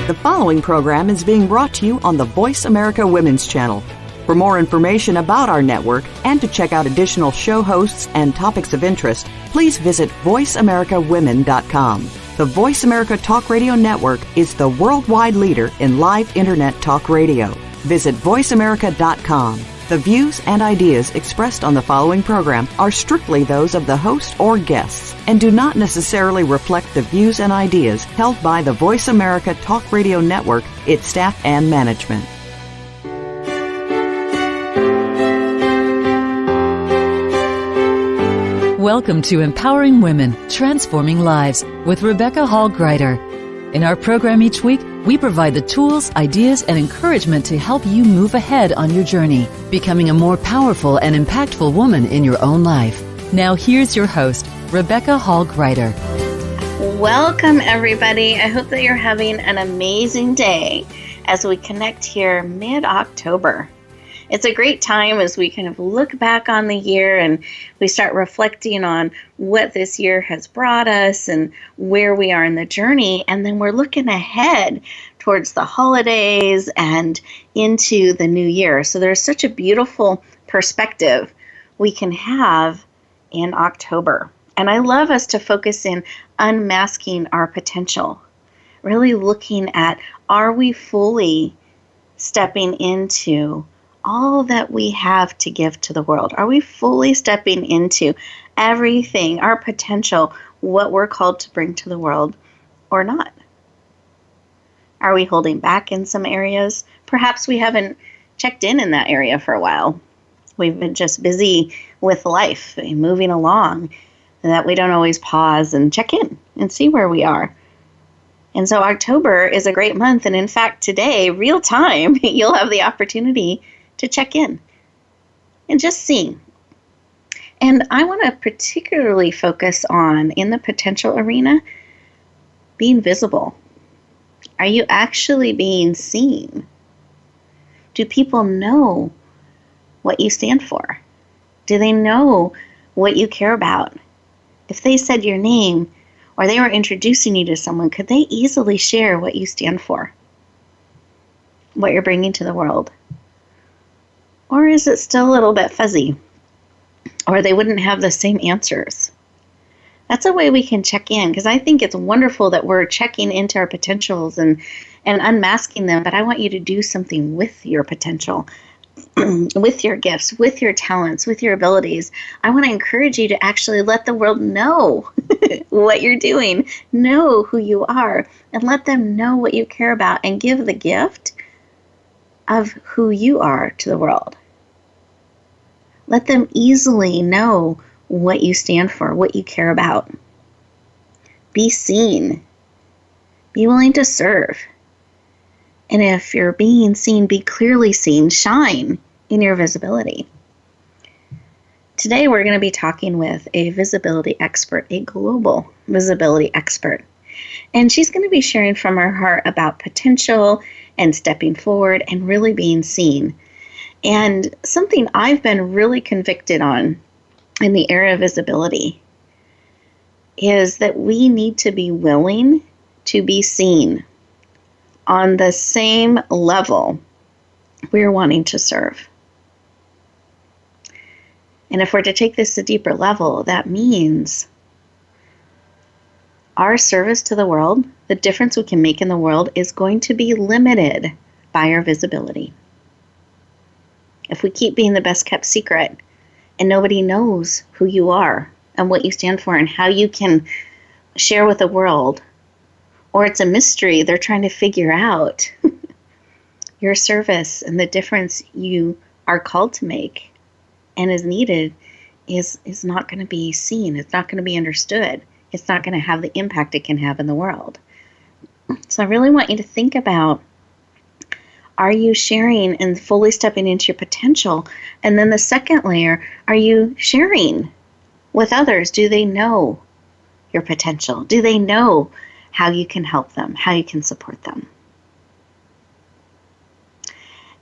The following program is being brought to you on the Voice America Women's Channel. For more information about our network and to check out additional show hosts and topics of interest, please visit voiceamericawomen.com. The Voice America Talk Radio Network is the worldwide leader in live Internet talk radio. Visit voiceamerica.com. The views and ideas expressed on the following program are strictly those of the host or guests and do not necessarily reflect the views and ideas held by the Voice America Talk Radio Network, its staff, and management. Welcome to Empowering Women, Transforming Lives with Rebecca Hall-Gruyter. In our program each week, we provide the tools, ideas, and encouragement to help you move ahead on your journey, becoming a more powerful and impactful woman in your own life. Now here's your host, Rebecca Hall-Gruyter. Welcome, everybody. I hope that you're having an amazing day as we connect here mid-October. It's a great time as we kind of look back on the year and we start reflecting on what this year has brought us and where we are in the journey. And then we're looking ahead towards the holidays and into the new year. So there's such a beautiful perspective we can have in October. And I love us to focus in unmasking our potential, really looking at, are we fully stepping into all that we have to give to the world? Are we fully stepping into everything, our potential, what we're called to bring to the world, or not? Are we holding back in some areas? Perhaps we haven't checked in that area for a while. We've been just busy with life and moving along, and that we don't always pause and check in and see where we are. And so October is a great month, and in fact today, real time, you'll have the opportunity to check in and just see. And I want to particularly focus on, in the potential arena, being visible. Are you actually being seen? Do people know what you stand for? Do they know what you care about? If they said your name or they were introducing you to someone, could they easily share what you stand for, what you're bringing to the world? Or is it still a little bit fuzzy? Or they wouldn't have the same answers? That's a way we can check in, because I think it's wonderful that we're checking into our potentials and unmasking them, but I want you to do something with your potential, with your gifts, with your talents, with your abilities. I want to encourage you to actually let the world know what you're doing, know who you are, and let them know what you care about, and give the gift of who you are to the world. Let them easily know what you stand for, what you care about. Be seen. Be willing to serve. And if you're being seen, be clearly seen. Shine in your visibility. Today we're going to be talking with a visibility expert, a global visibility expert. And she's going to be sharing from her heart about potential and stepping forward and really being seen. And something I've been really convicted on in the area of visibility is that we need to be willing to be seen on the same level we're wanting to serve. And if we're to take this to a deeper level, that means our service to the world, the difference we can make in the world, is going to be limited by our visibility. If we keep being the best kept secret and nobody knows who you are and what you stand for and how you can share with the world, or it's a mystery they're trying to figure out, your service and the difference you are called to make and is needed is not going to be seen. It's not going to be understood. It's not going to have the impact it can have in the world. So I really want you to think about, are you sharing and fully stepping into your potential? And then the second layer, are you sharing with others? Do they know your potential? Do they know how you can help them, how you can support them?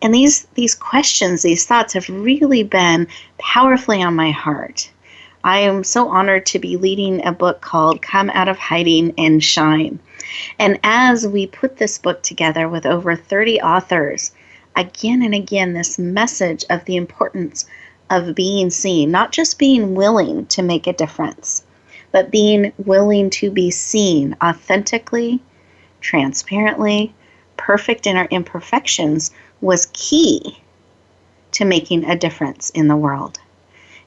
And these questions, these thoughts have really been powerfully on my heart. I am so honored to be leading a book called Come Out of Hiding and Shine. And as we put this book together with over 30 authors, again and again, this message of the importance of being seen, not just being willing to make a difference, but being willing to be seen authentically, transparently, perfect in our imperfections, was key to making a difference in the world.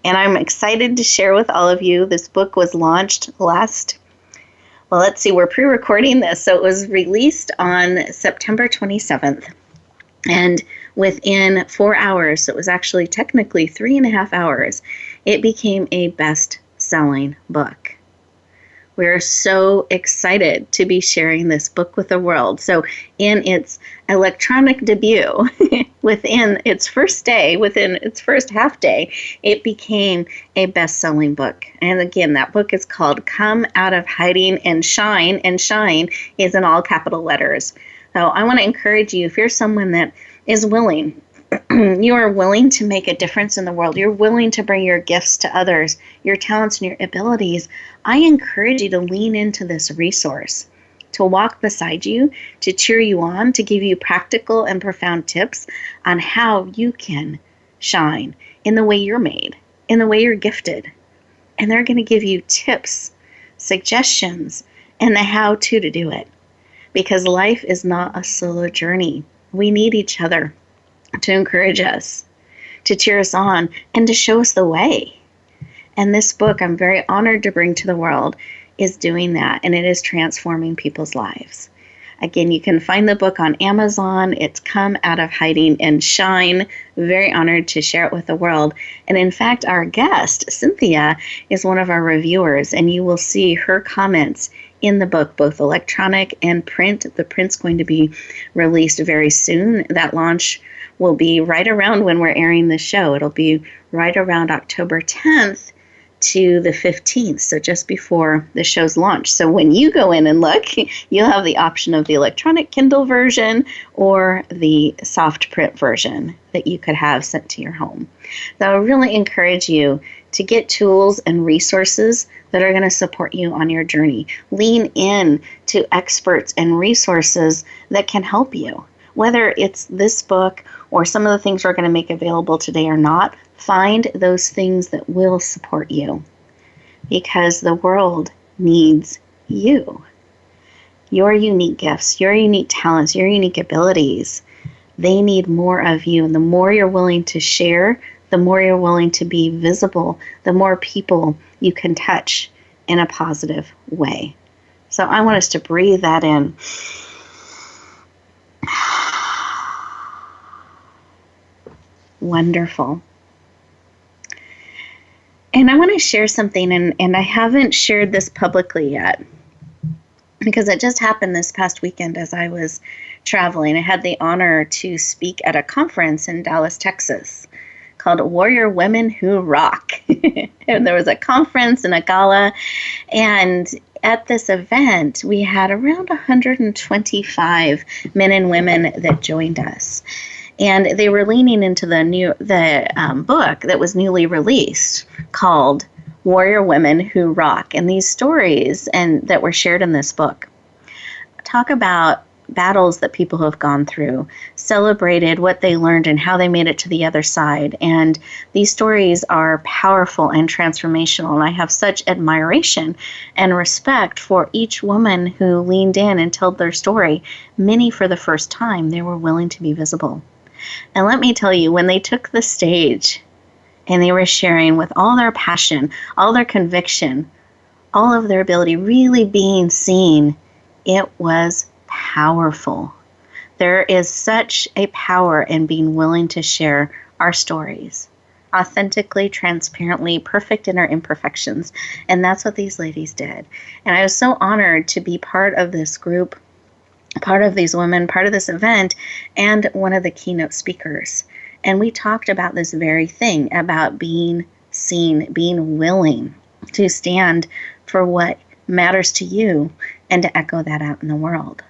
And I'm excited to share with all of you. This book was launched we're pre-recording this, so it was released on September 27th. And within 4 hours, so it was actually technically 3.5 hours, it became a best-selling book. We're so excited to be sharing this book with the world. So in its electronic debut, within its first day, within its first half day, it became a best-selling book. And again, that book is called Come Out of Hiding and Shine is in all capital letters. So I want to encourage you, if you're someone that is willing, you are willing to make a difference in the world, you're willing to bring your gifts to others, your talents and your abilities, I encourage you to lean into this resource, to walk beside you, to cheer you on, to give you practical and profound tips on how you can shine in the way you're made, in the way you're gifted. And they're going to give you tips, suggestions, and the how-to to do it. Because life is not a solo journey. We need each other to encourage us, to cheer us on, and to show us the way. And this book, I'm very honored to bring to the world, is doing that, and it is transforming people's lives. Again, you can find the book on Amazon. It's Come Out of Hiding and Shine. Very honored to share it with the world. And in fact, our guest, Cynthia, is one of our reviewers, and you will see her comments in the book, both electronic and print. The print's going to be released very soon. That launch will be right around when we're airing the show. It'll be right around October 10th to the 15th, so just before the show's launch. So when you go in and look, you'll have the option of the electronic Kindle version or the soft print version that you could have sent to your home. So I really encourage you to get tools and resources that are going to support you on your journey. Lean in to experts and resources that can help you. Whether it's this book or some of the things we're going to make available today or not, find those things that will support you, because the world needs you. Your unique gifts, your unique talents, your unique abilities, they need more of you. And the more you're willing to share, the more you're willing to be visible, the more people you can touch in a positive way. So I want us to breathe that in. Wonderful. And I want to share something, and I haven't shared this publicly yet because it just happened this past weekend as I was traveling. I had the honor to speak at a conference in Dallas, Texas called Warrior Women Who Rock. And there was a conference and a gala, and at this event, we had around 125 men and women that joined us. And they were leaning into the book that was newly released called Warrior Women Who Rock. And these stories that were shared in this book talk about battles that people have gone through, celebrated what they learned and how they made it to the other side. And these stories are powerful and transformational. And I have such admiration and respect for each woman who leaned in and told their story. Many, for the first time, they were willing to be visible. And let me tell you, when they took the stage and they were sharing with all their passion, all their conviction, all of their ability, really being seen, it was powerful. There is such a power in being willing to share our stories, authentically, transparently, perfect in our imperfections. And that's what these ladies did. And I was so honored to be part of this group, part of these women, part of this event, and one of the keynote speakers. And we talked about this very thing, about being seen, being willing to stand for what matters to you and to echo that out in the world.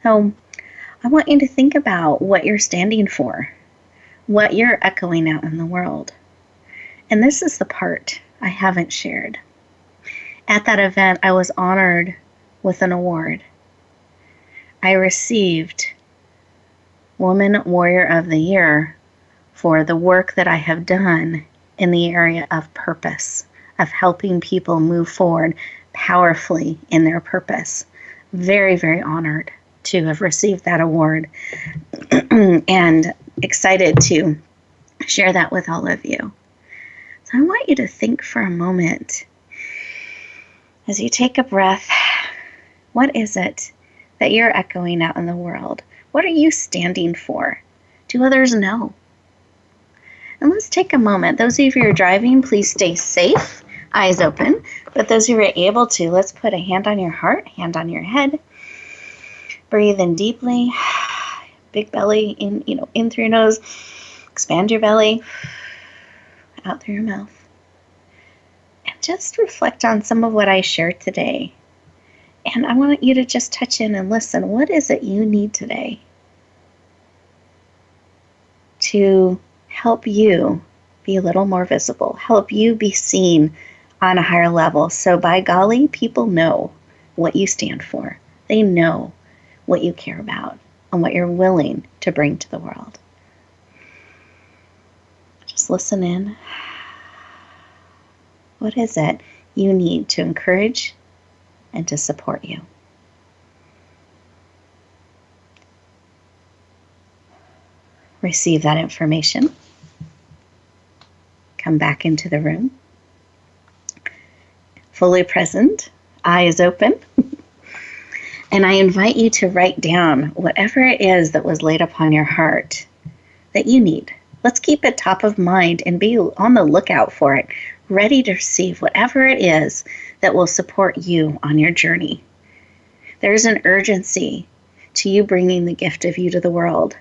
So I want you to think about what you're standing for, what you're echoing out in the world. And this is the part I haven't shared. At that event, I was honored with an award. I received Woman Warrior of the Year for the work that I have done in the area of purpose, of helping people move forward powerfully in their purpose. Very, very honored to have received that award and excited to share that with all of you. So I want you to think for a moment as you take a breath, what is it that you're echoing out in the world? What are you standing for? Do others know? And let's take a moment. Those of you who are driving, please stay safe, eyes open. But those who are able to, let's put a hand on your heart, hand on your head. Breathe in deeply. Big belly in through your nose. Expand your belly. Out through your mouth. And just reflect on some of what I shared today. And I want you to just touch in and listen. What is it you need today to help you be a little more visible, help you be seen on a higher level? So by golly, people know what you stand for. They know what you care about and what you're willing to bring to the world. Just listen in. What is it you need to encourage and to support you? Receive that information. Come back into the room. Fully present, eyes open. And I invite you to write down whatever it is that was laid upon your heart that you need. Let's keep it top of mind and be on the lookout for it, ready to receive whatever it is that will support you on your journey. There's an urgency to you bringing the gift of you to the world.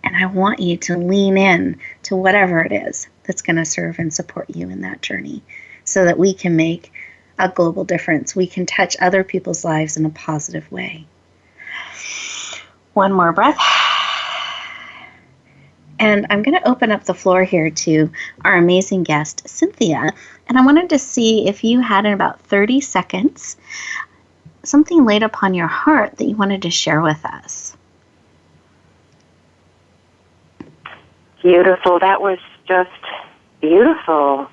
And I want you to lean in to whatever it is that's going to serve and support you in that journey so that we can make a global difference. We can touch other people's lives in a positive way. One more breath. And I'm going to open up the floor here to our amazing guest, Cynthia. And I wanted to see if you had in about 30 seconds something laid upon your heart that you wanted to share with us. Beautiful. That was just beautiful,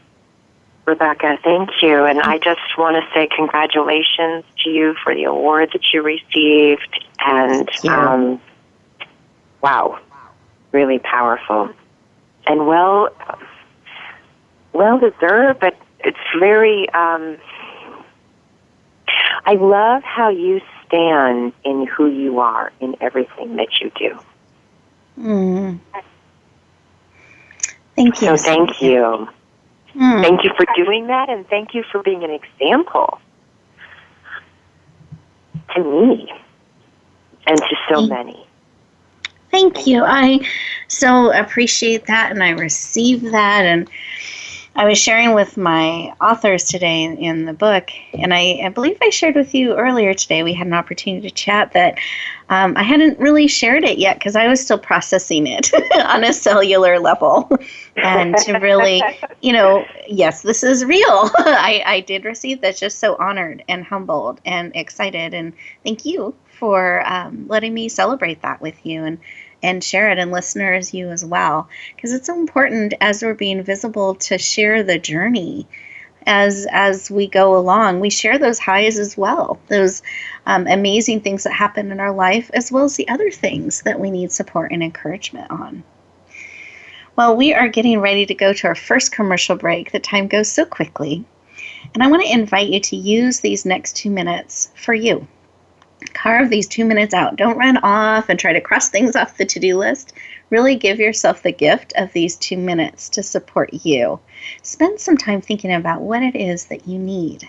Rebecca. Thank you. And I just want to say congratulations to you for the award that you received. And wow, really powerful and well deserved. But it's very. I love how you stand in who you are in everything that you do. Mm. Thank you. So thank you. Thank you for doing that, and thank you for being an example to me and to so many. Thank you. I so appreciate that, and I receive that. And I was sharing with my authors today in the book, and I believe I shared with you earlier today, we had an opportunity to chat, that I hadn't really shared it yet because I was still processing it on a cellular level. And to really, yes, this is real. I did receive that. Just so honored and humbled and excited. And thank you for letting me celebrate that with you and share it, and listeners, you as well. Because it's so important as we're being visible to share the journey as we go along. We share those highs as well, those amazing things that happen in our life, as well as the other things that we need support and encouragement on. Well, we are getting ready to go to our first commercial break. The time goes so quickly. And I want to invite you to use these next 2 minutes for you. Carve these 2 minutes out. Don't run off and try to cross things off the to-do list. Really give yourself the gift of these 2 minutes to support you. Spend some time thinking about what it is that you need.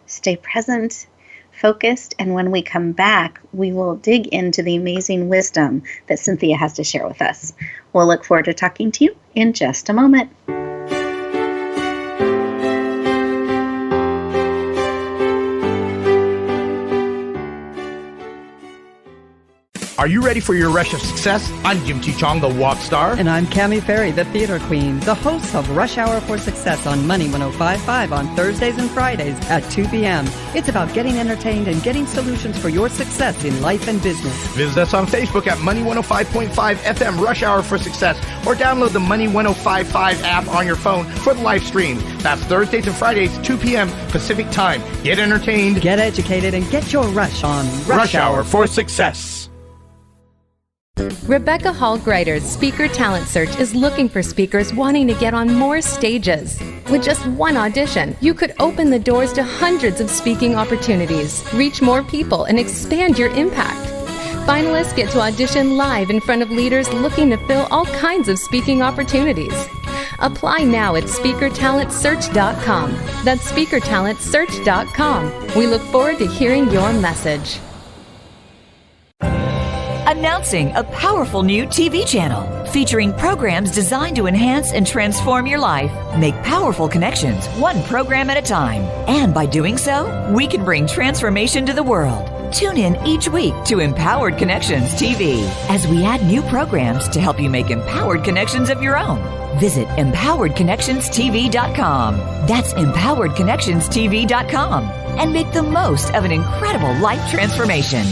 Stay present, focused, and when we come back, we will dig into the amazing wisdom that Cynthia has to share with us. We'll look forward to talking to you in just a moment. Are you ready for your rush of success? I'm Jim Chi Chong, the walk star. And I'm Cammie Ferry, the theater queen, the host of Rush Hour for Success on Money 105.5 on Thursdays and Fridays at 2 p.m. It's about getting entertained and getting solutions for your success in life and business. Visit us on Facebook at Money 105.5 FM Rush Hour for Success, or download the Money 105.5 app on your phone for the live stream. That's Thursdays and Fridays, 2 p.m. Pacific Time. Get entertained, get educated, and get your rush on Rush Hour for Success. Rebecca Hall Gruyter's Speaker Talent Search is looking for speakers wanting to get on more stages. With just one audition, you could open the doors to hundreds of speaking opportunities, reach more people, and expand your impact. Finalists get to audition live in front of leaders looking to fill all kinds of speaking opportunities. Apply now at SpeakerTalentSearch.com. That's SpeakerTalentSearch.com. We look forward to hearing your message. Announcing a powerful new TV channel featuring programs designed to enhance and transform your life. Make powerful connections, one program at a time. And by doing so, we can bring transformation to the world. Tune in each week to Empowered Connections TV as we add new programs to help you make empowered connections of your own. Visit EmpoweredConnectionsTV.com. That's EmpoweredConnectionsTV.com. And make the most of an incredible life transformation.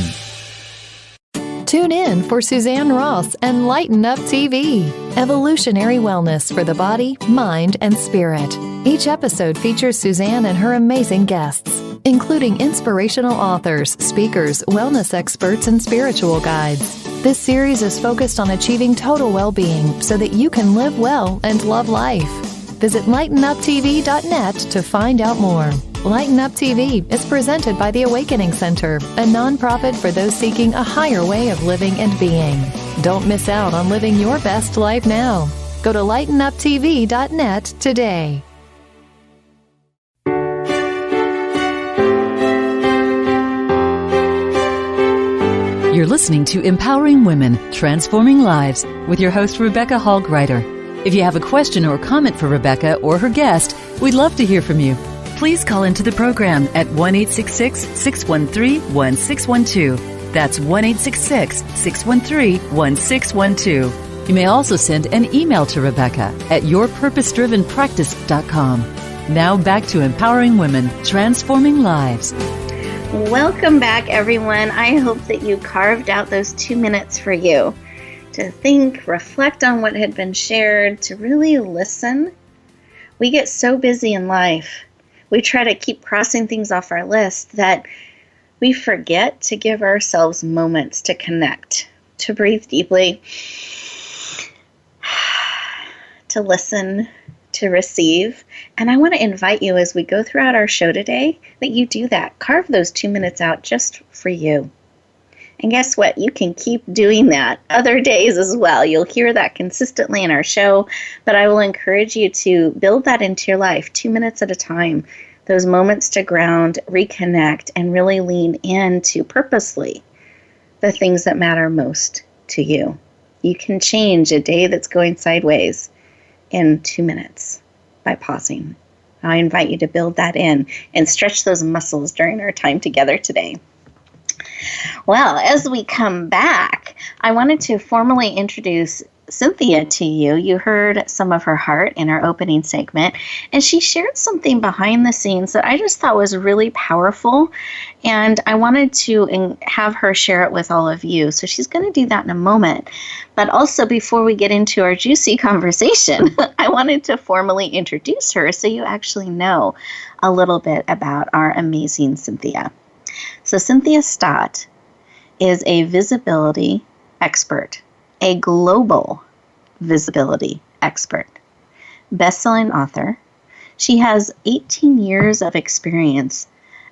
Tune in for Suzanne Ross and Lighten Up TV, evolutionary wellness for the body, mind, and spirit. Each episode features Suzanne and her amazing guests, including inspirational authors, speakers, wellness experts, and spiritual guides. This series is focused on achieving total well-being so that you can live well and love life. Visit lightenuptv.net to find out more. Lighten Up TV is presented by the Awakening Center, a nonprofit for those seeking a higher way of living and being. Don't miss out on living your best life now. Go to lightenuptv.net today. You're listening to Empowering Women, Transforming Lives with your host, Rebecca Hall Gruyter. If you have a question or comment for Rebecca or her guest, we'd love to hear from you. Please call into the program at 1-866-613-1612. That's 1-866-613-1612. You may also send an email to Rebecca at yourpurposedrivenpractice.com. Now back to Empowering Women, Transforming Lives. Welcome back, everyone. I hope that you carved out those 2 minutes for you to think, reflect on what had been shared, to really listen. We get so busy in life. We try to keep crossing things off our list that we forget to give ourselves moments to connect, to breathe deeply, to listen, to receive. And I want to invite you as we go throughout our show today that you do that. Carve those 2 minutes out just for you. And guess what? You can keep doing that other days as well. You'll hear that consistently in our show, but I will encourage you to build that into your life 2 minutes at a time. Those moments to ground, reconnect, and really lean into purposely the things that matter most to you. You can change a day that's going sideways in 2 minutes by pausing. I invite you to build that in and stretch those muscles during our time together today. Well, as we come back, I wanted to formally introduce Cynthia to you. You heard some of her heart in our opening segment, and she shared something behind the scenes that I just thought was really powerful, and I wanted to have her share it with all of you. So she's going to do that in a moment. But also, before we get into our juicy conversation, I wanted to formally introduce her so you actually know a little bit about our amazing Cynthia. So Cynthia Stott is a visibility expert, a global visibility expert, best-selling author. She has 18 years of experience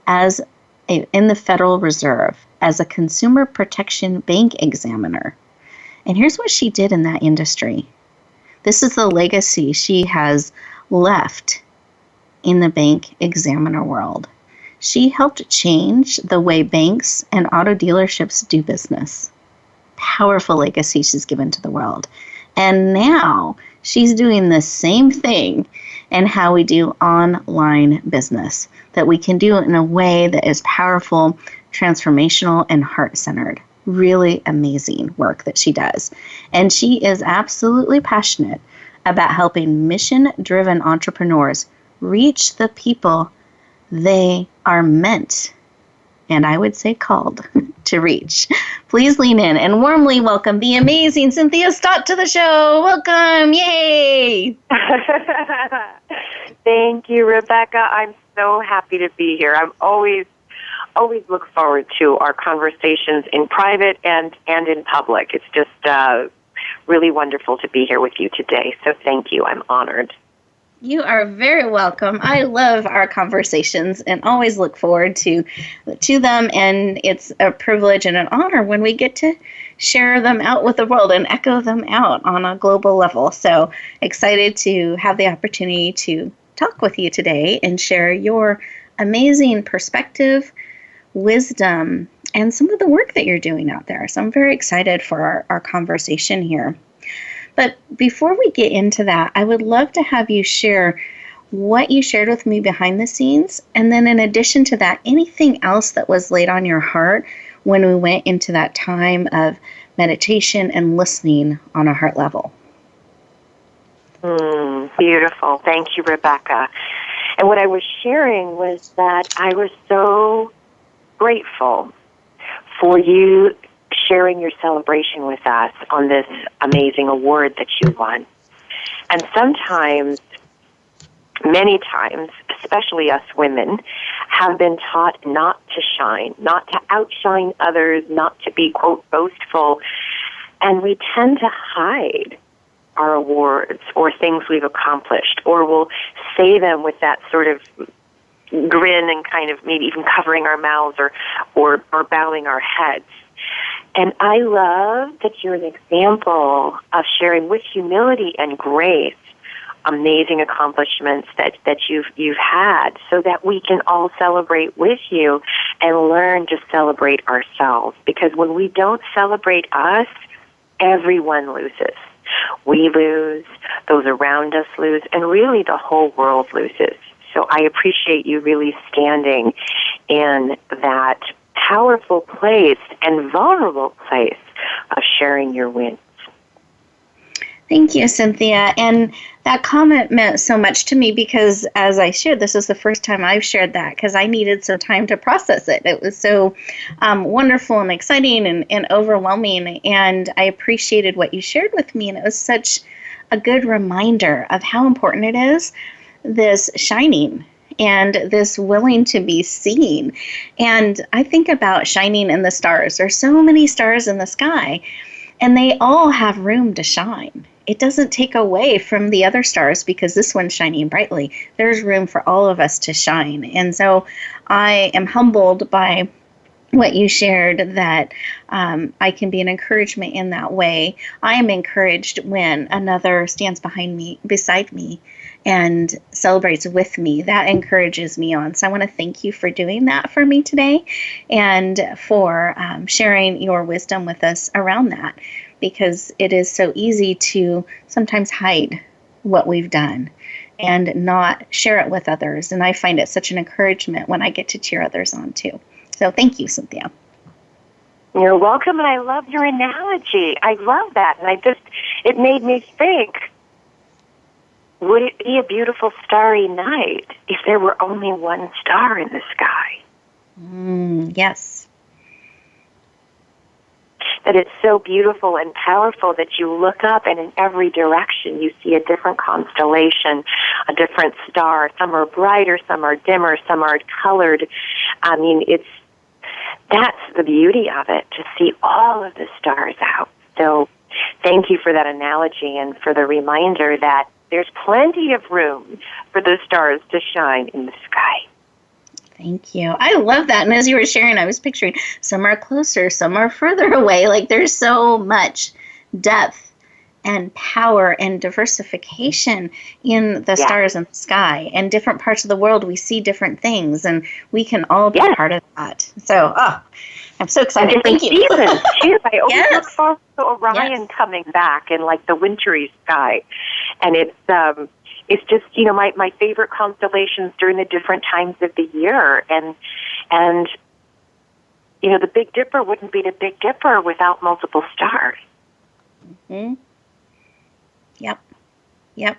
in the Federal Reserve as a consumer protection bank examiner. And here's what she did in that industry. This is the legacy she has left in the bank examiner world. She helped change the way banks and auto dealerships do business. Powerful legacy she's given to the world. And now she's doing the same thing in how we do online business, that we can do it in a way that is powerful, transformational, and heart-centered. really amazing work that she does. And she is absolutely passionate about helping mission-driven entrepreneurs reach the people they are meant, and I would say called, to reach. Please lean in and warmly welcome the amazing Cynthia Stott to the show. Welcome. Yay! Thank you, Rebecca. I'm so happy to be here. I'm always look forward to our conversations in private and in public. It's just really wonderful to be here with you today. So thank you. I'm honored. You are very welcome. I love our conversations and always look forward to them. And it's a privilege and an honor when we get to share them out with the world and echo them out on a global level. So excited to have the opportunity to talk with you today and share your amazing perspective, wisdom, and some of the work that you're doing out there. So I'm very excited for our conversation here. But before we get into that, I would love to have you share what you shared with me behind the scenes. And then in addition to that, anything else that was laid on your heart when we went into that time of meditation and listening on a heart level. Beautiful. Thank you, Rebecca. And what I was sharing was that I was so grateful for you sharing your celebration with us on this amazing award that you won. And sometimes, many times, especially us women, have been taught not to shine, not to outshine others, not to be, quote, boastful. And we tend to hide our awards or things we've accomplished, or we'll say them with that sort of grin and kind of maybe even covering our mouths or bowing our heads. And I love that you're an example of sharing with humility and grace amazing accomplishments that you've had, so that we can all celebrate with you and learn to celebrate ourselves. Because when we don't celebrate us, everyone loses. We lose, those around us lose, and really the whole world loses. So I appreciate you really standing in that powerful place and vulnerable place of sharing your wins. Thank you, Cynthia. And that comment meant so much to me because, as I shared, this is the first time I've shared that because I needed some time to process it. It was so wonderful and exciting and overwhelming, and I appreciated what you shared with me, and it was such a good reminder of how important it is, this shining and this willing to be seen. And I think about shining in the stars. There's so many stars in the sky, and they all have room to shine. It doesn't take away from the other stars because this one's shining brightly. There's room for all of us to shine. And so I am humbled by what you shared, that I can be an encouragement in that way. I am encouraged when another stands beside me, and celebrates with me. That encourages me on. So I want to thank you for doing that for me today, and for sharing your wisdom with us around that, because it is so easy to sometimes hide what we've done and not share it with others. And I find it such an encouragement when I get to cheer others on too. So thank you, Cynthia. You're welcome, and I love your analogy. I love that. And it made me think, would it be a beautiful starry night if there were only one star in the sky? Yes. That it's so beautiful and powerful that you look up and in every direction you see a different constellation, a different star. Some are brighter, some are dimmer, some are colored. I mean, that's the beauty of it, to see all of the stars out. So thank you for that analogy and for the reminder that there's plenty of room for the stars to shine in the sky. Thank you. I love that. And as you were sharing, I was picturing some are closer, some are further away. Like there's so much depth and power and diversification in the stars in the sky. And different parts of the world, we see different things, and we can all be part of that. So, I'm so excited. Thank you. Seasons, too. I always look forward to Orion coming back in like the wintry sky. And it's just, my favorite constellations during the different times of the year. And the Big Dipper wouldn't be the Big Dipper without multiple stars. Mm-hmm. Yep.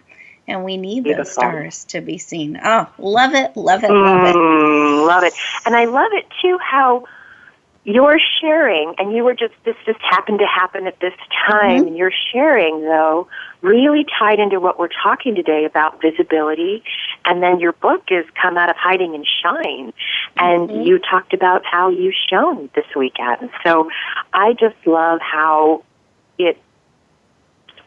And we need Beautiful. those stars to be seen. Oh, love it, love it, love it. Love it. And I love it, too, how you're sharing, and this just happened to happen at this time, Mm-hmm. and you're sharing, though, really tied into what we're talking today about visibility, and then your book is Come Out of Hiding and Shine, and Mm-hmm. you talked about how you shone this weekend. So I just love how it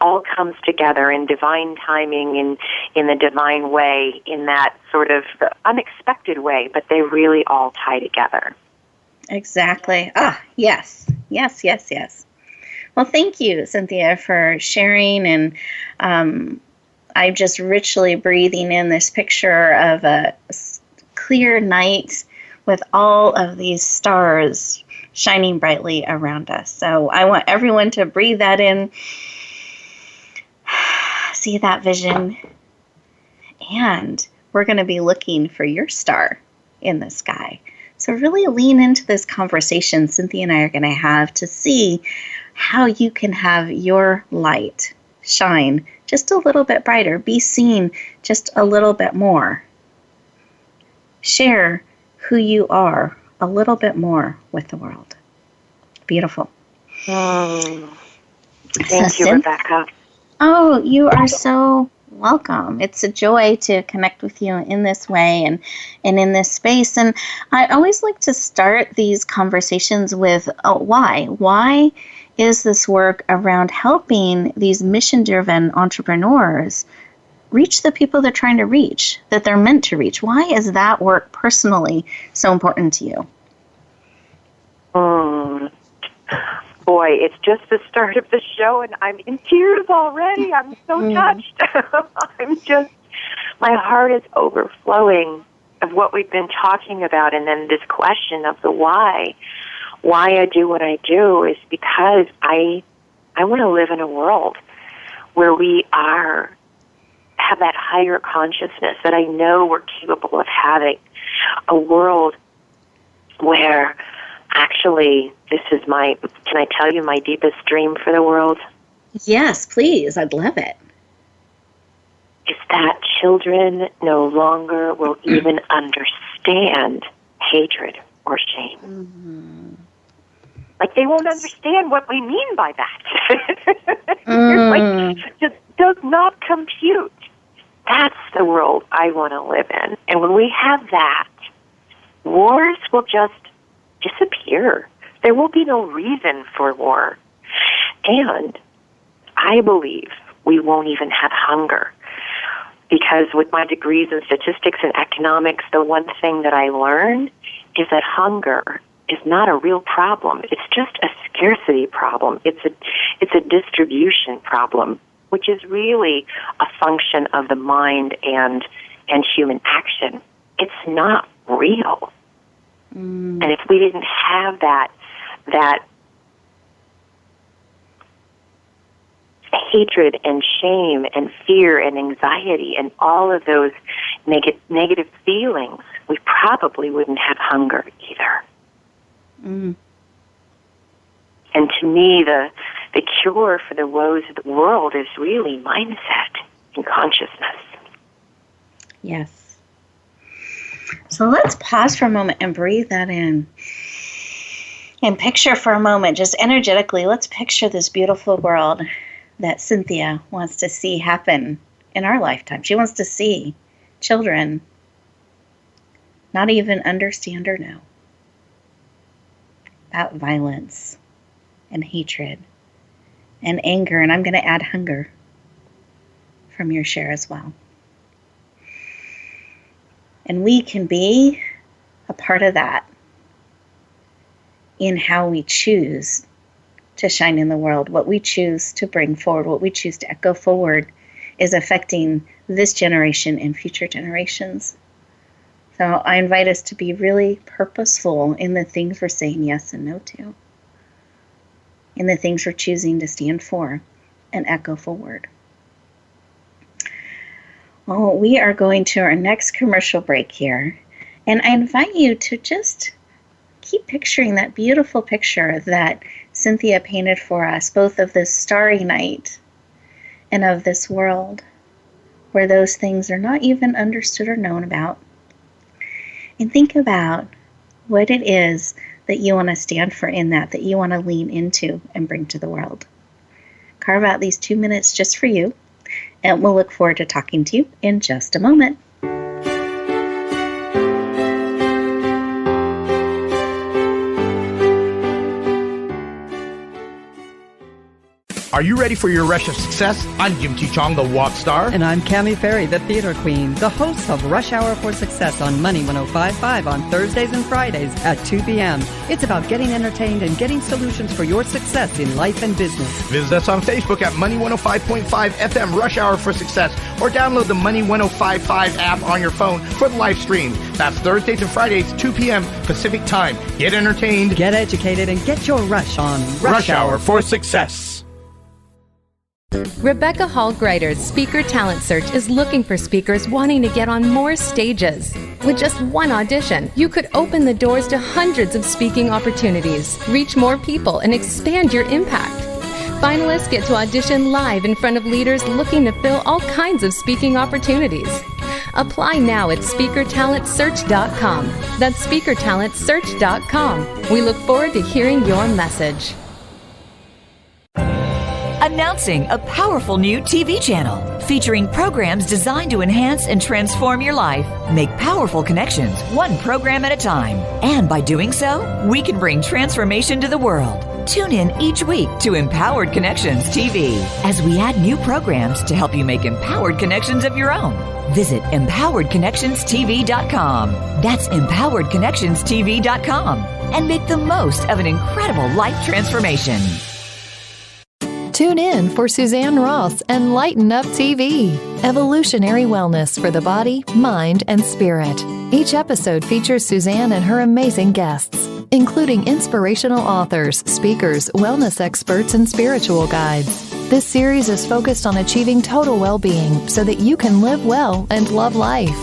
all comes together in divine timing, in the divine way, in that sort of unexpected way, but they really all tie together. Exactly. Ah, yes. Well, thank you, Cynthia, for sharing. And I'm just richly breathing in this picture of a clear night with all of these stars shining brightly around us. So I want everyone to breathe that in, see that vision, and we're going to be looking for your star in the sky. So really lean into this conversation Cynthia and I are going to have to see how you can have your light shine just a little bit brighter, be seen just a little bit more. Share who you are a little bit more with the world. Beautiful. Thank you, Rebecca. Oh, you are so welcome. It's a joy to connect with you in this way and in this space. And I always like to start these conversations with why. Why is this work around helping these mission-driven entrepreneurs reach the people they're trying to reach, that they're meant to reach? Why is that work personally so important to you? Boy, it's just the start of the show, and I'm in tears already. I'm so touched. My heart is overflowing of what we've been talking about, and then this question of the why. Why I do what I do is because I want to live in a world where we have that higher consciousness that I know we're capable of having. A world where actually, can I tell you my deepest dream for the world? Yes, please. I'd love it. Is that children no longer will even understand hatred or shame. Mm-hmm. Like, they won't understand what we mean by that. Just does not compute. That's the world I want to live in. And when we have that, wars will just disappear. There will be no reason for war. And I believe we won't even have hunger. Because with my degrees in statistics and economics, the one thing that I learned is that hunger is not a real problem. It's just a scarcity problem. It's a distribution problem, which is really a function of the mind and human action. It's not real. And if we didn't have that hatred and shame and fear and anxiety and all of those negative feelings, we probably wouldn't have hunger either. And to me, the cure for the woes of the world is really mindset and consciousness. Yes. So let's pause for a moment and breathe that in. And picture for a moment, just energetically, let's picture this beautiful world that Cynthia wants to see happen in our lifetime. She wants to see children not even understand or know about violence and hatred and anger. And I'm going to add hunger from your share as well. And we can be a part of that in how we choose to shine in the world. What we choose to bring forward, what we choose to echo forward is affecting this generation and future generations. So I invite us to be really purposeful in the things we're saying yes and no to, in the things we're choosing to stand for and echo forward. Well, we are going to our next commercial break here, and I invite you to just keep picturing that beautiful picture that Cynthia painted for us, both of this starry night and of this world where those things are not even understood or known about. And think about what it is that you want to stand for in that you want to lean into and bring to the world. Carve out these 2 minutes just for you, and we'll look forward to talking to you in just a moment. Are you ready for your rush of success? I'm Jim T. Chong, the walk star. And I'm Cammie Ferry, the theater queen, the host of Rush Hour for Success on Money 105.5 on Thursdays and Fridays at 2 p.m. It's about getting entertained and getting solutions for your success in life and business. Visit us on Facebook at Money 105.5 FM Rush Hour for Success, or download the Money 105.5 app on your phone for the live stream. That's Thursdays and Fridays, 2 p.m. Pacific Time. Get entertained, get educated, and get your rush on Rush Hour for Success. Rebecca Hall Gruyter's Speaker Talent Search is looking for speakers wanting to get on more stages. With just one audition, you could open the doors to hundreds of speaking opportunities, reach more people, and expand your impact. Finalists get to audition live in front of leaders looking to fill all kinds of speaking opportunities. Apply now at SpeakerTalentSearch.com. That's SpeakerTalentSearch.com. We look forward to hearing your message. Announcing a powerful new TV channel featuring programs designed to enhance and transform your life. Make powerful connections, one program at a time. And by doing so, we can bring transformation to the world. Tune in each week to Empowered Connections TV as we add new programs to help you make empowered connections of your own. Visit EmpoweredConnectionsTV.com. That's EmpoweredConnectionsTV.com. And make the most of an incredible life transformation. Tune in for Suzanne Ross and Lighten Up TV, evolutionary wellness for the body, mind, and spirit. Each episode features Suzanne and her amazing guests, including inspirational authors, speakers, wellness experts, and spiritual guides. This series is focused on achieving total well-being so that you can live well and love life.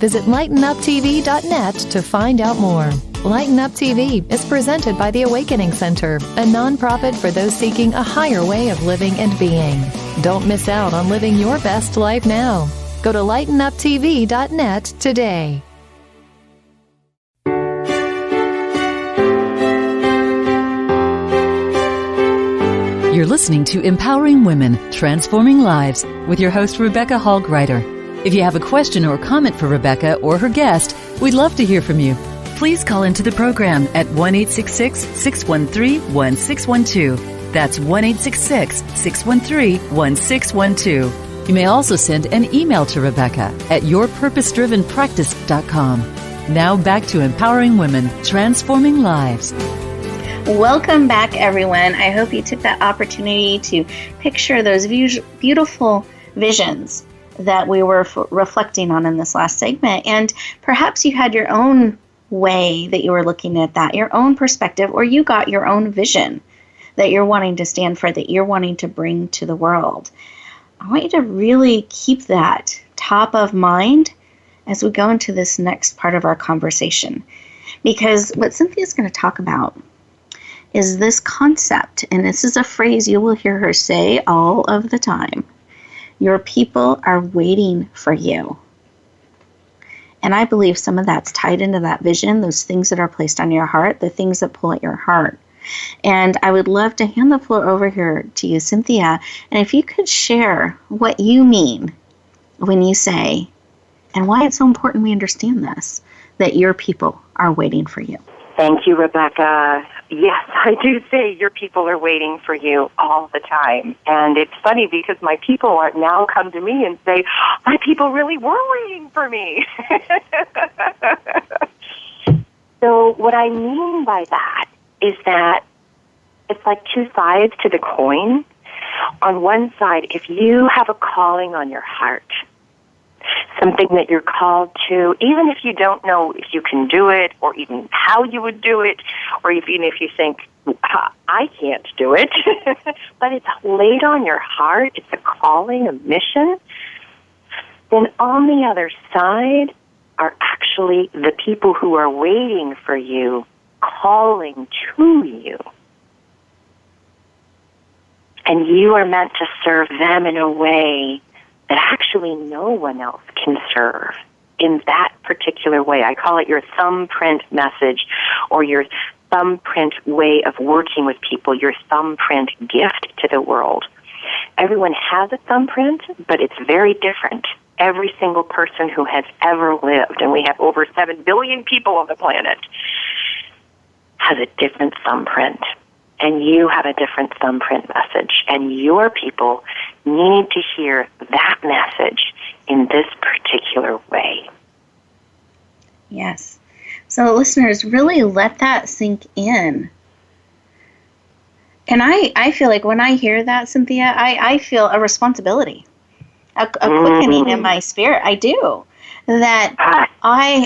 Visit lightenuptv.net to find out more. Lighten Up TV is presented by the Awakening Center, a nonprofit for those seeking a higher way of living and being. Don't miss out on living your best life now. Go to lightenuptv.net today. You're listening to Empowering Women, Transforming Lives with your host, Rebecca Hall Gruyter. If you have a question or comment for Rebecca or her guest, we'd love to hear from you. Please call into the program at 1-866-613-1612. That's 1-866-613-1612. You may also send an email to Rebecca at yourpurposedrivenpractice.com. Now back to Empowering Women, Transforming Lives. Welcome back, everyone. I hope you took that opportunity to picture those beautiful visions that we were reflecting on in this last segment. And perhaps you had your own way that you were looking at that, your own perspective, or you got your own vision that you're wanting to stand for, that you're wanting to bring to the world. I want you to really keep that top of mind as we go into this next part of our conversation. Because what Cynthia's going to talk about is this concept, and this is a phrase you will hear her say all of the time. Your people are waiting for you. And I believe some of that's tied into that vision, those things that are placed on your heart, the things that pull at your heart. And I would love to hand the floor over here to you, Cynthia. And if you could share what you mean when you say, and why it's so important we understand this, that your people are waiting for you. Thank you, Rebecca. Yes, I do say your people are waiting for you all the time. And it's funny because my people are now come to me and say, my people really were waiting for me. So what I mean by that is that it's like two sides to the coin. On one side, if you have a calling on your heart, something that you're called to, even if you don't know if you can do it or even how you would do it, or even if you think, I can't do it, but it's laid on your heart, it's a calling, a mission, then on the other side are actually the people who are waiting for you calling to you. And you are meant to serve them in a way that actually no one else can serve in that particular way. I call it your thumbprint message, or your thumbprint way of working with people, your thumbprint gift to the world. Everyone has a thumbprint, but it's very different. Every single person who has ever lived, and we have over 7 billion people on the planet, has a different thumbprint. And you have a different thumbprint message. And your people need to hear that message in this particular way. Yes. So listeners, really let that sink in. And I feel like when I hear that, Cynthia, I feel a responsibility, a quickening in my spirit. I do. That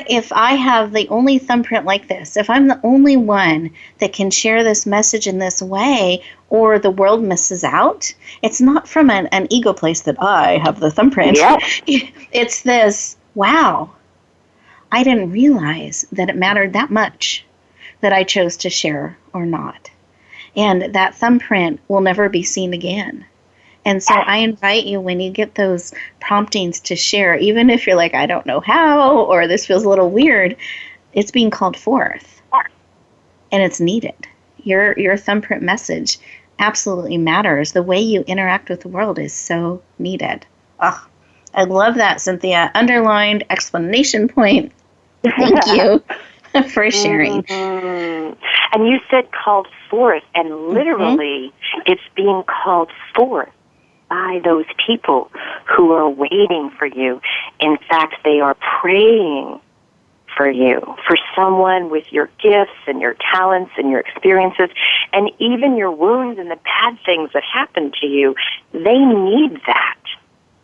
if I have the only thumbprint like this, if I'm the only one that can share this message in this way, or the world misses out, it's not from an ego place that I have the thumbprint. Yeah. It's this, wow, I didn't realize that it mattered that much that I chose to share or not. And that thumbprint will never be seen again. And so I invite you, when you get those promptings to share, even if you're like, I don't know how, or this feels a little weird, it's being called forth. And it's needed. Your thumbprint message absolutely matters. The way you interact with the world is so needed. Oh, I love that, Cynthia. Underlined exclamation point. Thank you for sharing. Mm-hmm. And you said called forth, and literally it's being called forth by those people who are waiting for you. In fact, they are praying for you, for someone with your gifts and your talents and your experiences, and even your wounds and the bad things that happened to you. They need that,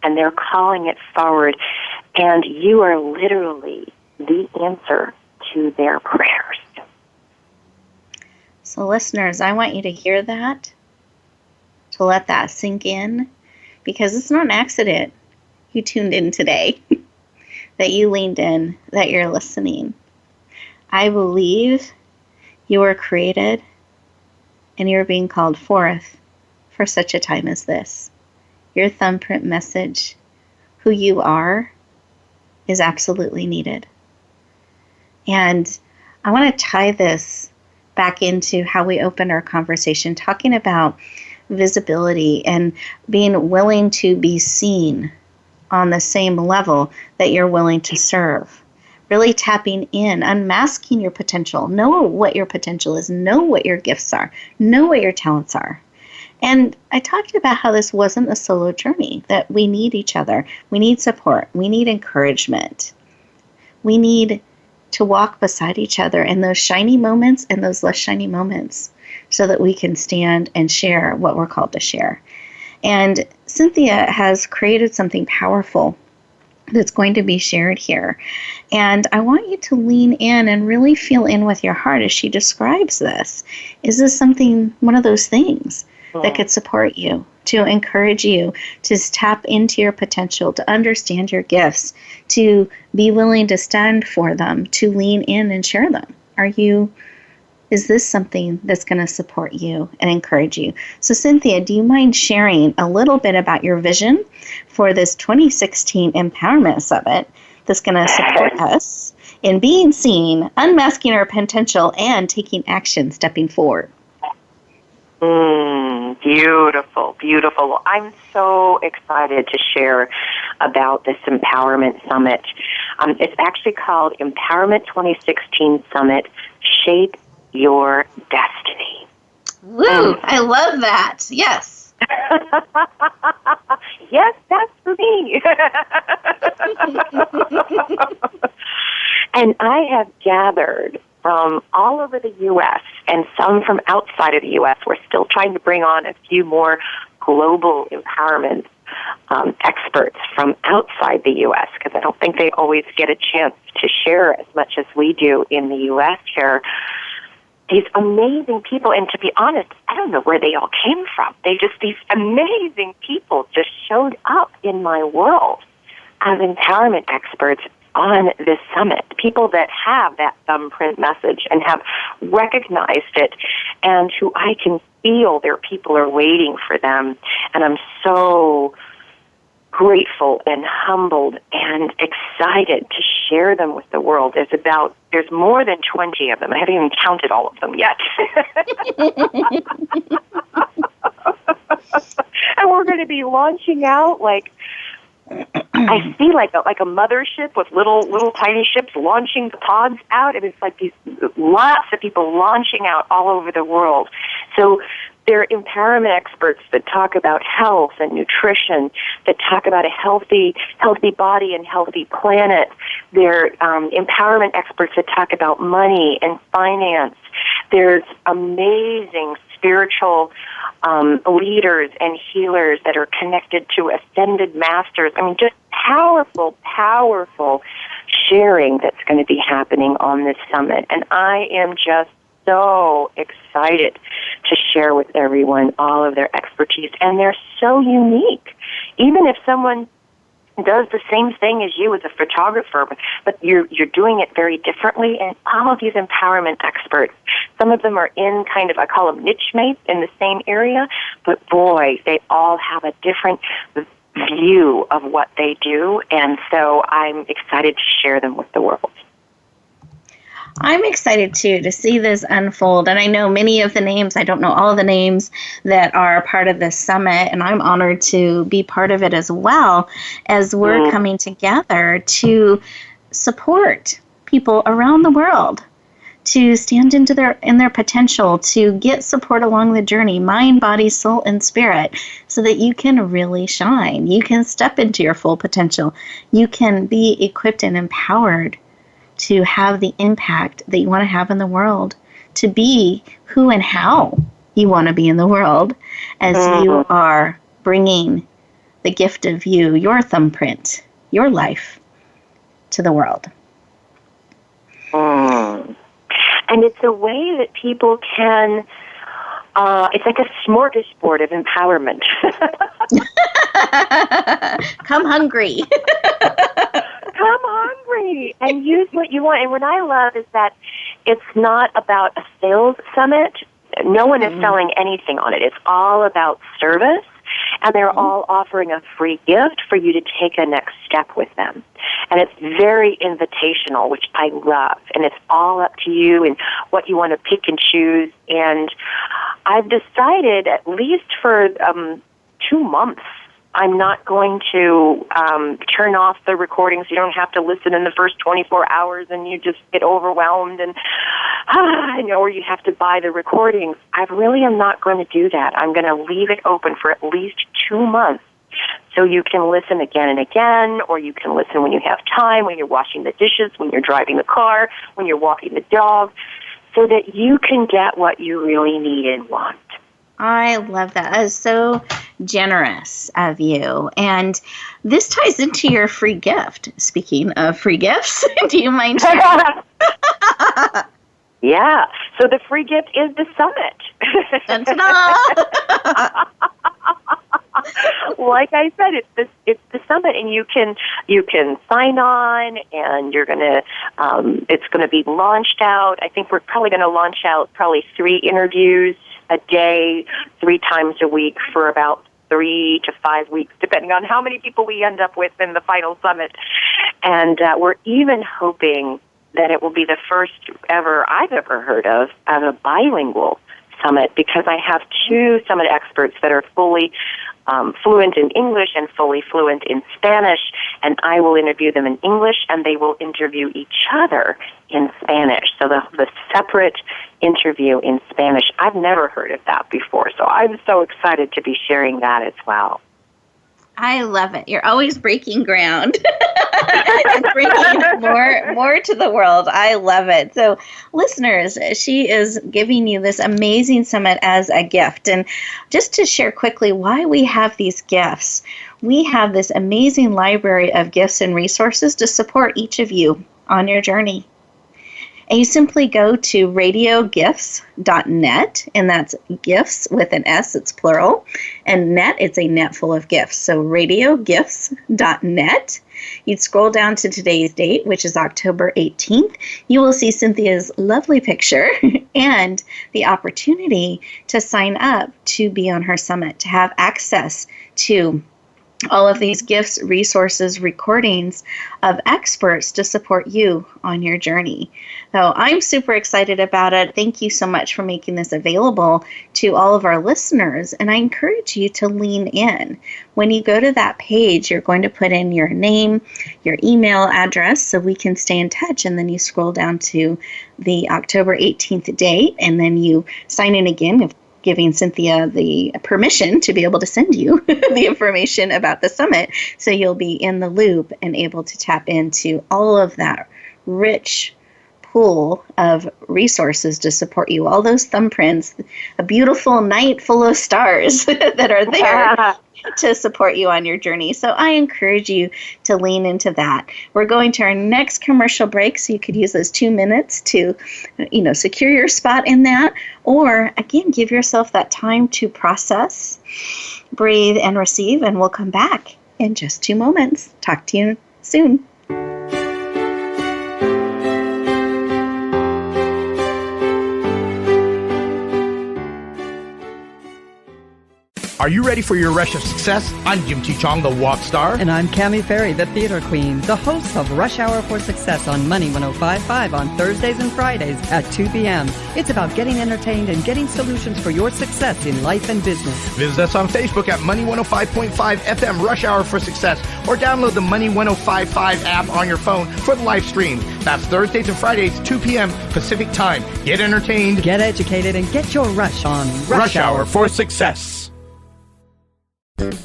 and they're calling it forward, and you are literally the answer to their prayers. So listeners, I want you to hear that, to let that sink in, because it's not an accident you tuned in today, that you leaned in, that you're listening. I believe you were created and you're being called forth for such a time as this. Your thumbprint message, who you are, is absolutely needed. And I want to tie this back into how we opened our conversation, talking about visibility and being willing to be seen on the same level that you're willing to serve. Really tapping in, unmasking your potential. Know what your potential is. Know what your gifts are. Know what your talents are. And I talked about how this wasn't a solo journey, that we need each other. We need support. We need encouragement. We need to walk beside each other in those shiny moments and those less shiny moments, so that we can stand and share what we're called to share. And Cynthia has created something powerful that's going to be shared here. And I want you to lean in and really feel in with your heart as she describes this. Is this something, one of those things that could support you, to encourage you to tap into your potential, to understand your gifts, to be willing to stand for them, to lean in and share them? Is this something that's going to support you and encourage you? So Cynthia, do you mind sharing a little bit about your vision for this 2016 Empowerment Summit that's going to support us in being seen, unmasking our potential, and taking action, stepping forward? Beautiful, beautiful. Well, I'm so excited to share about this Empowerment Summit. It's actually called Empowerment 2016 Summit, Shape Your Destiny. Woo! I love that. Yes. Yes, that's for me. And I have gathered from all over the U.S. and some from outside of the U.S. We're still trying to bring on a few more global empowerment experts from outside the U.S. because I don't think they always get a chance to share as much as we do in the U.S. here. These amazing people, and to be honest, I don't know where they all came from. These amazing people just showed up in my world as empowerment experts on this summit, people that have that thumbprint message and have recognized it, and who I can feel their people are waiting for them. And I'm so grateful and humbled and excited to share them with the world. There's more than 20 of them. I haven't even counted all of them yet. And we're going to be launching out I see like a mothership with little tiny ships launching the pods out, and it's like these lots of people launching out all over the world. So they're empowerment experts that talk about health and nutrition, that talk about a healthy body and healthy planet. They're empowerment experts that talk about money and finance. There's amazing spiritual leaders and healers that are connected to ascended masters. I mean, just powerful sharing that's going to be happening on this summit. And I am just so excited to share with everyone all of their expertise. And they're so unique. Even if someone does the same thing as you as a photographer, but you're doing it very differently, and all of these empowerment experts, some of them are in kind of, I call them niche mates in the same area, but boy, they all have a different view of what they do, and so I'm excited to share them with the world. I'm excited, too, to see this unfold. And I know many of the names, I don't know all the names that are part of this summit, and I'm honored to be part of it as well, as we're coming together to support people around the world to stand in their potential, to get support along the journey, mind, body, soul, and spirit, so that you can really shine. You can step into your full potential. You can be equipped and empowered to have the impact that you want to have in the world, to be who and how you want to be in the world, as you are bringing the gift of you, your thumbprint, your life, to the world. And it's a way that people can, it's like a smorgasbord of empowerment. Come hungry. Come hungry and use what you want. And what I love is that it's not about a sales summit. No one is selling anything on it. It's all about service, and they're all offering a free gift for you to take a next step with them. And it's very invitational, which I love. And it's all up to you and what you want to pick and choose. And I've decided, at least for 2 months, I'm not going to turn off the recordings. You don't have to listen in the first 24 hours and you just get overwhelmed and or you have to buy the recordings. I really am not going to do that. I'm going to leave it open for at least 2 months, so you can listen again and again, or you can listen when you have time, when you're washing the dishes, when you're driving the car, when you're walking the dog, so that you can get what you really need and want. I love that. That is so generous of you. And this ties into your free gift. Speaking of free gifts, do you mind sharing? Yeah. So the free gift is the summit. Like I said, it's the summit, and you can sign on, and you're gonna it's gonna be launched out. I think we're probably gonna launch out 3 interviews a day, 3 times a week for about 3 to 5 weeks, depending on how many people we end up with in the final summit. And we're even hoping that it will be the first ever I've ever heard of a bilingual summit, because I have 2 summit experts that are fully fluent in English and fully fluent in Spanish, and I will interview them in English, and they will interview each other in Spanish. So the separate interview in Spanish, I've never heard of that before, so I'm so excited to be sharing that as well. I love it. You're always breaking ground and bringing more to the world. I love it. So, listeners, she is giving you this amazing summit as a gift. And just to share quickly why we have these gifts, we have this amazing library of gifts and resources to support each of you on your journey. And you simply go to radiogifts.net, and that's gifts with an S, it's plural, and net, it's a net full of gifts. So radiogifts.net. You'd scroll down to today's date, which is October 18th. You will see Cynthia's lovely picture and the opportunity to sign up to be on her summit, to have access to all of these gifts, resources, recordings of experts to support you on your journey. So I'm super excited about it. Thank you so much for making this available to all of our listeners. And I encourage you to lean in. When you go to that page, you're going to put in your name, your email address, so we can stay in touch. And then you scroll down to the October 18th date, and then you sign in again, giving Cynthia the permission to be able to send you the information about the summit, so you'll be in the loop and able to tap into all of that rich pool of resources to support you. All those thumbprints, a beautiful night full of stars that are there to support you on your journey. So I encourage you to lean into that. We're going to our next commercial break, so you could use those 2 minutes to, secure your spot in that, or again, give yourself that time to process, breathe, and receive, and we'll come back in just 2 moments. Talk to you soon. Are you ready for your rush of success? I'm Jim T. Chong, the walk star. And I'm Cammie Ferry, the theater queen, the host of Rush Hour for Success on Money 105.5 on Thursdays and Fridays at 2 p.m. It's about getting entertained and getting solutions for your success in life and business. Visit us on Facebook at Money 105.5 FM Rush Hour for Success, or download the Money 105.5 app on your phone for the live stream. That's Thursdays and Fridays, 2 p.m. Pacific Time. Get entertained, get educated, and get your rush on Rush Hour for Success.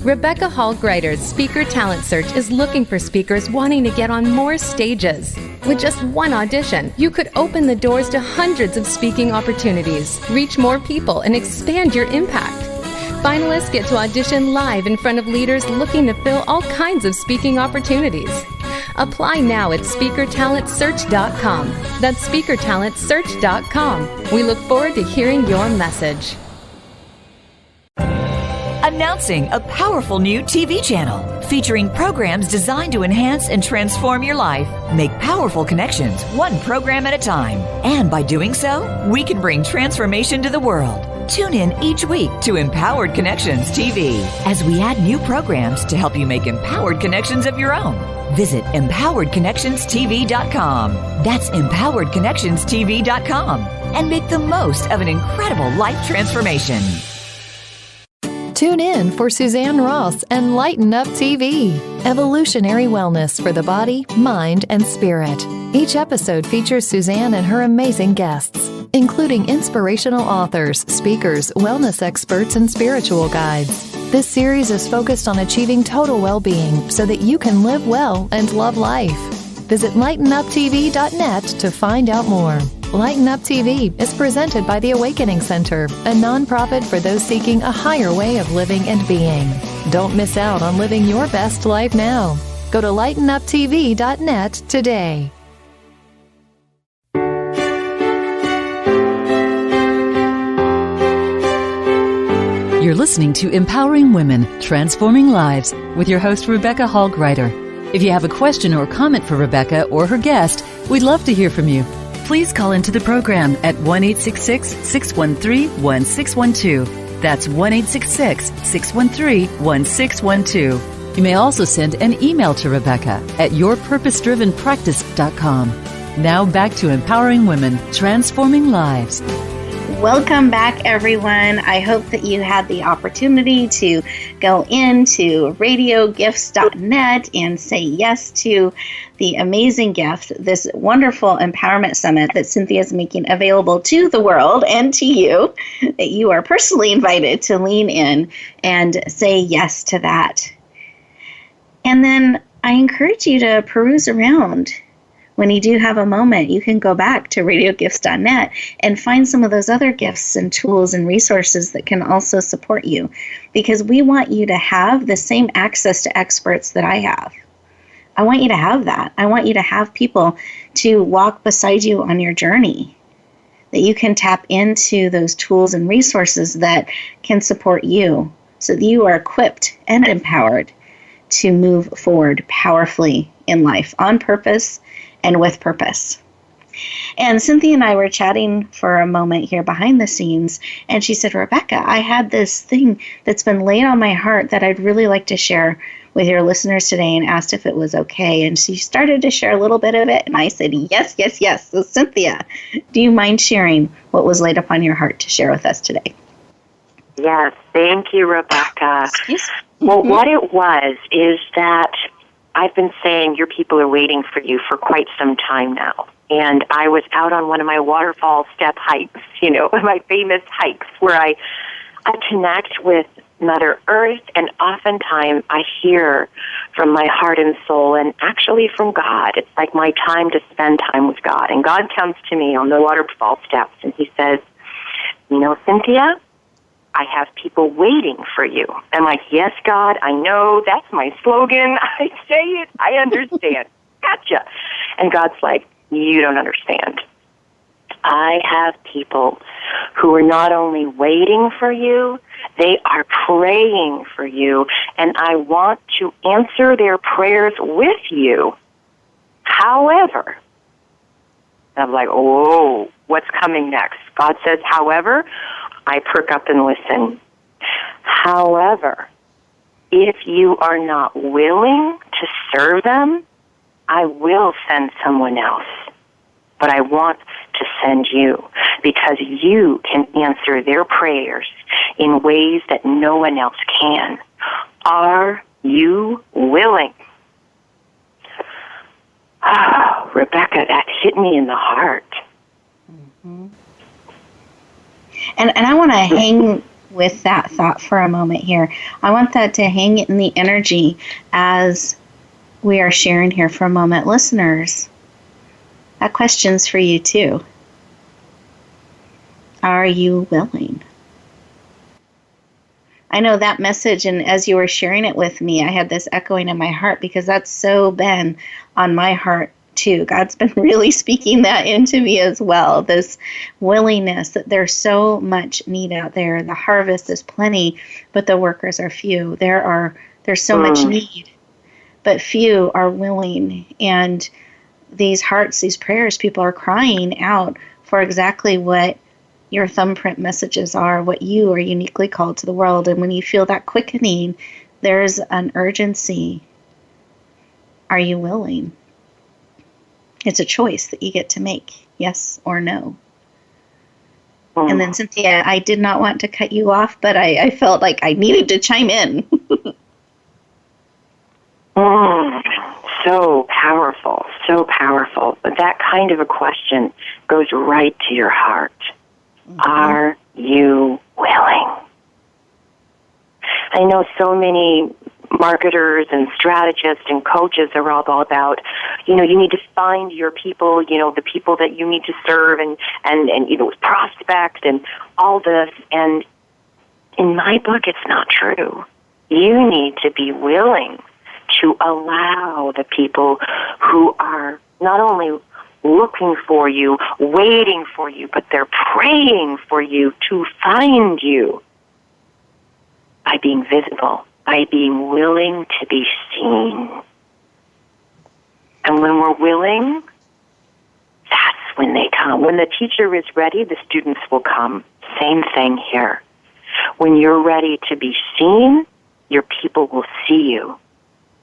Rebecca Hall Gruyter's Speaker Talent Search is looking for speakers wanting to get on more stages. With just one audition, you could open the doors to hundreds of speaking opportunities, reach more people, and expand your impact. Finalists get to audition live in front of leaders looking to fill all kinds of speaking opportunities. Apply now at SpeakerTalentSearch.com. That's SpeakerTalentSearch.com. We look forward to hearing your message. Announcing a powerful new TV channel featuring programs designed to enhance and transform your life. Make powerful connections, one program at a time. And by doing so, we can bring transformation to the world. Tune in each week to Empowered Connections TV as we add new programs to help you make empowered connections of your own. Visit EmpoweredConnectionsTV.com. That's EmpoweredConnectionsTV.com. And make the most of an incredible life transformation. Tune in for Suzanne Ross and Lighten Up TV, evolutionary wellness for the body, mind, and spirit. Each episode features Suzanne and her amazing guests, including inspirational authors, speakers, wellness experts, and spiritual guides. This series is focused on achieving total well-being so that you can live well and love life. Visit lightenuptv.net to find out more. Lighten Up TV is presented by the Awakening Center, a nonprofit for those seeking a higher way of living and being. Don't miss out on living your best life now. Go to lightenuptv.net today. You're listening to Empowering Women, Transforming Lives with your host, Rebecca Hall Gruyter. If you have a question or comment for Rebecca or her guest, we'd love to hear from you. Please call into the program at 1-866-613-1612. That's 1-866-613-1612. You may also send an email to Rebecca at yourpurposedrivenpractice.com. Now back to Empowering Women, Transforming Lives. Welcome back, everyone. I hope that you had the opportunity to go into radiogifts.net and say yes to the amazing gift, this wonderful empowerment summit that Cynthia is making available to the world and to you, that you are personally invited to lean in and say yes to that. And then I encourage you to peruse around. When you do have a moment, you can go back to radiogifts.net and find some of those other gifts and tools and resources that can also support you, because we want you to have the same access to experts that I have. I want you to have that. I want you to have people to walk beside you on your journey, that you can tap into those tools and resources that can support you so that you are equipped and empowered to move forward powerfully in life, on purpose and with purpose. And Cynthia and I were chatting for a moment here behind the scenes, and she said, Rebecca, I had this thing that's been laid on my heart that I'd really like to share with your listeners today, and asked if it was okay. And she started to share a little bit of it, and I said, yes, yes, yes. So Cynthia, do you mind sharing what was laid upon your heart to share with us today? Yes, thank you, Rebecca. Well, what it was is that I've been saying your people are waiting for you for quite some time now. And I was out on one of my waterfall step hikes, my famous hikes, where I connect with Mother Earth, and oftentimes I hear from my heart and soul, and actually from God. It's like my time to spend time with God. And God comes to me on the waterfall steps, and he says, Cynthia, I have people waiting for you. I'm like, yes, God, I know. That's my slogan. I say it. I understand. Gotcha. And God's like, you don't understand. I have people who are not only waiting for you, they are praying for you, and I want to answer their prayers with you. However, I'm like, oh, what's coming next? God says, however, I perk up and listen. However, if you are not willing to serve them, I will send someone else. But I want to send you because you can answer their prayers in ways that no one else can. Are you willing? Oh, Rebecca, that hit me in the heart. Mm-hmm. And I want to hang with that thought for a moment here. I want that to hang in the energy as we are sharing here for a moment. Listeners, that question's for you too. Are you willing? I know that message, and as you were sharing it with me, I had this echoing in my heart because that's so been on my heart too. God's been really speaking that into me as well, this willingness that there's so much need out there. The harvest is plenty, but the workers are few. There's so much need, but few are willing. And these hearts, these prayers, people are crying out for exactly what your thumbprint messages are, what you are uniquely called to the world. And when you feel that quickening, there's an urgency. Are you willing? It's a choice that you get to make, yes or no. And then, Cynthia, I did not want to cut you off, but I felt like I needed to chime in. So powerful, so powerful. But that kind of a question goes right to your heart. Mm-hmm. Are you willing? I know so many marketers and strategists and coaches are all about, you need to find your people, the people that you need to serve and prospect and all this. And in my book, it's not true. You need to be willing to allow the people who are not only looking for you, waiting for you, but they're praying for you to find you by being visible, by being willing to be seen. And when we're willing, that's when they come. When the teacher is ready, the students will come. Same thing here. When you're ready to be seen, your people will see you.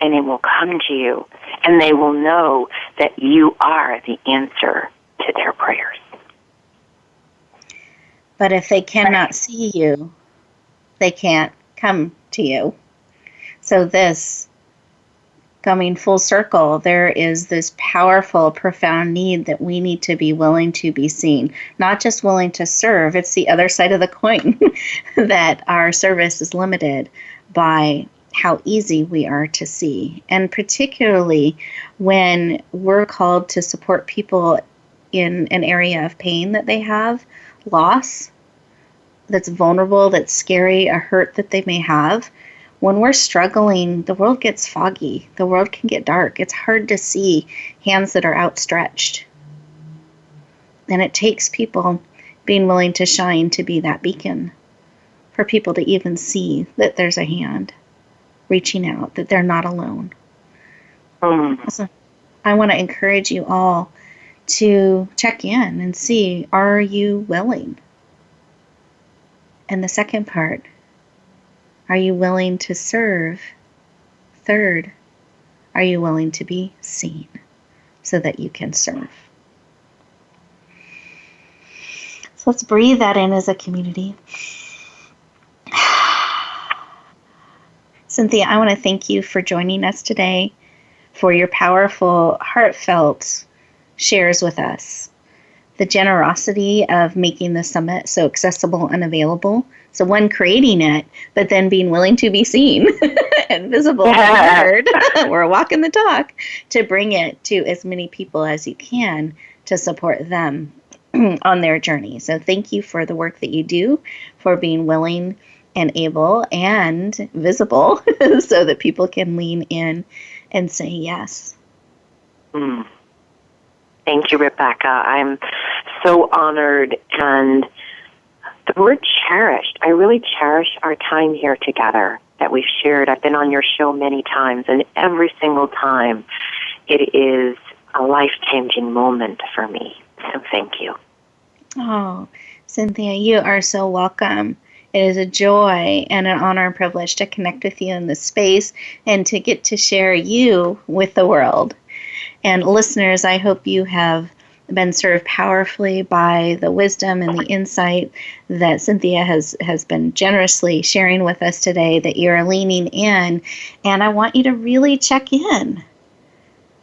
And it will come to you, and they will know that you are the answer to their prayers. But if they cannot see you, they can't come to you. So this, coming full circle, there is this powerful, profound need that we need to be willing to be seen. Not just willing to serve, it's the other side of the coin, that our service is limited by how easy we are to see. And particularly when we're called to support people in an area of pain that they have, loss, that's vulnerable, that's scary, a hurt that they may have, when we're struggling, the world gets foggy. The world can get dark. It's hard to see hands that are outstretched. And it takes people being willing to shine to be that beacon, for people to even see that there's a hand reaching out, that they're not alone. So I want to encourage you all to check in and see, are you willing? And the second part, are you willing to serve? Third, are you willing to be seen so that you can serve? So let's breathe that in as a community. Cynthia, I want to thank you for joining us today, for your powerful, heartfelt shares with us. The generosity of making the summit so accessible and available. So one, creating it, but then being willing to be seen and visible and heard. We're walking the talk to bring it to as many people as you can to support them on their journey. So thank you for the work that you do, for being willing and able and visible so that people can lean in and say yes. Thank you, Rebecca. I'm so honored, and the word cherished. I really cherish our time here together that we've shared. I've been on your show many times, and every single time it is a life-changing moment for me. So thank you. Oh, Cynthia, you are so welcome. It is a joy and an honor and privilege to connect with you in this space and to get to share you with the world. And listeners, I hope you have been served powerfully by the wisdom and the insight that Cynthia has been generously sharing with us today, that you're leaning in. And I want you to really check in.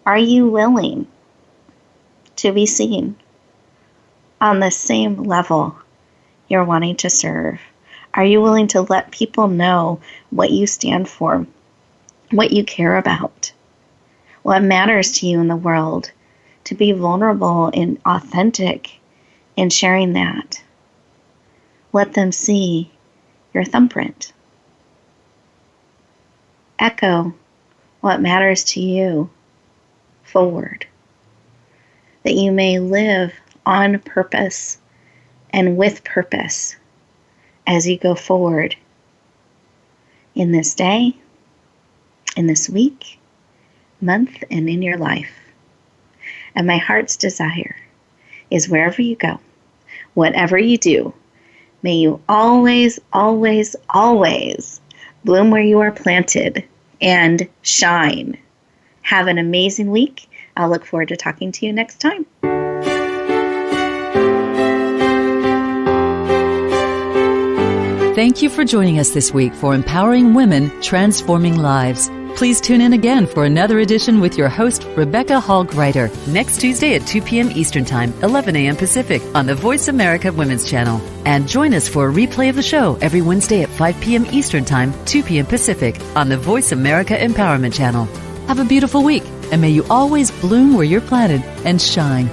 Are you willing to be seen on the same level you're wanting to serve? Are you willing to let people know what you stand for, what you care about, what matters to you in the world, to be vulnerable and authentic in sharing that? Let them see your thumbprint. Echo what matters to you forward, that you may live on purpose and with purpose as you go forward in this day, in this week, month, and in your life. And my heart's desire is wherever you go, whatever you do, may you always, always, always bloom where you are planted and shine. Have an amazing week. I'll look forward to talking to you next time. Thank you for joining us this week for Empowering Women, Transforming Lives. Please tune in again for another edition with your host, Rebecca Hall-Gruyter, next Tuesday at 2 p.m. Eastern Time, 11 a.m. Pacific on the Voice America Women's Channel. And join us for a replay of the show every Wednesday at 5 p.m. Eastern Time, 2 p.m. Pacific on the Voice America Empowerment Channel. Have a beautiful week, and may you always bloom where you're planted and shine.